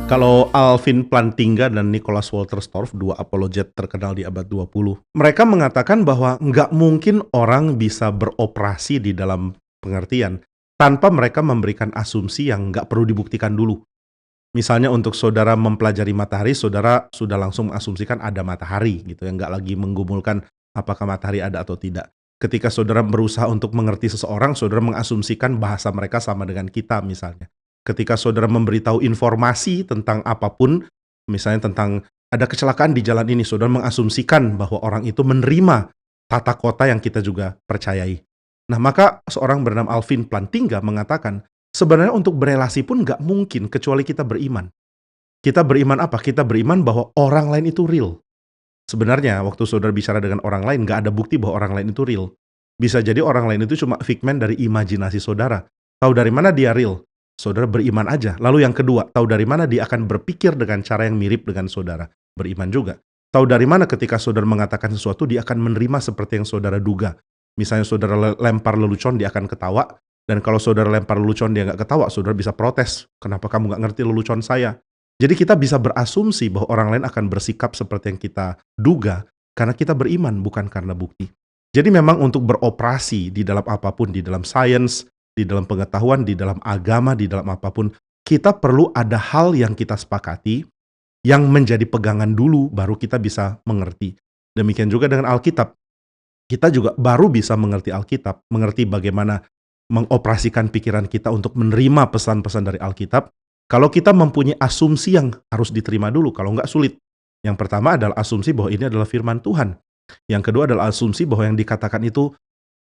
Kalau Alvin Plantinga dan Nicholas Wolterstorff, dua apologet terkenal di abad 20, mereka mengatakan bahwa nggak mungkin orang bisa beroperasi di dalam pengertian tanpa mereka memberikan asumsi yang nggak perlu dibuktikan dulu. Misalnya untuk saudara mempelajari matahari, saudara sudah langsung mengasumsikan ada matahari gitu ya, nggak lagi menggumulkan apakah matahari ada atau tidak. Ketika saudara berusaha untuk mengerti seseorang, saudara mengasumsikan bahasa mereka sama dengan kita misalnya. Ketika saudara memberitahu informasi tentang apapun, misalnya tentang ada kecelakaan di jalan ini, saudara mengasumsikan bahwa orang itu menerima tata kota yang kita juga percayai. Nah, maka seorang bernama Alvin Plantinga mengatakan, sebenarnya untuk berelasi pun nggak mungkin kecuali kita beriman. Kita beriman apa? Kita beriman bahwa orang lain itu real. Sebenarnya waktu saudara bicara dengan orang lain, nggak ada bukti bahwa orang lain itu real. Bisa jadi orang lain itu cuma figment dari imajinasi saudara. Tahu dari mana dia real? Saudara beriman aja. Lalu yang kedua, tahu dari mana dia akan berpikir dengan cara yang mirip dengan saudara? Beriman juga. Tahu dari mana ketika saudara mengatakan sesuatu, dia akan menerima seperti yang saudara duga. Misalnya saudara lempar lelucon, dia akan ketawa. Dan kalau saudara lempar lelucon, dia nggak ketawa, saudara bisa protes. Kenapa kamu nggak ngerti lelucon saya? Jadi kita bisa berasumsi bahwa orang lain akan bersikap seperti yang kita duga karena kita beriman, bukan karena bukti. Jadi memang untuk beroperasi di dalam apapun, di dalam sains, di dalam pengetahuan, di dalam agama, di dalam apapun, kita perlu ada hal yang kita sepakati, yang menjadi pegangan dulu, baru kita bisa mengerti. Demikian juga dengan Alkitab. Kita juga baru bisa mengerti Alkitab, mengerti bagaimana mengoperasikan pikiran kita untuk menerima pesan-pesan dari Alkitab, kalau kita mempunyai asumsi yang harus diterima dulu, kalau nggak sulit. Yang pertama adalah asumsi bahwa ini adalah firman Tuhan. Yang kedua adalah asumsi bahwa yang dikatakan itu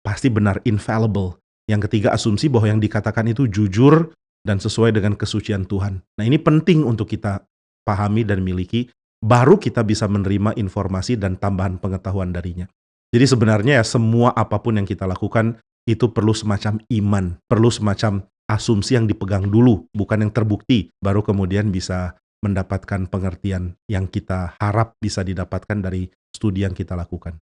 pasti benar, infallible. Yang ketiga, asumsi bahwa yang dikatakan itu jujur dan sesuai dengan kesucian Tuhan. Nah, ini penting untuk kita pahami dan miliki, baru kita bisa menerima informasi dan tambahan pengetahuan darinya. Jadi sebenarnya ya semua apapun yang kita lakukan itu perlu semacam iman, perlu semacam asumsi yang dipegang dulu, bukan yang terbukti, baru kemudian bisa mendapatkan pengertian yang kita harap bisa didapatkan dari studi yang kita lakukan.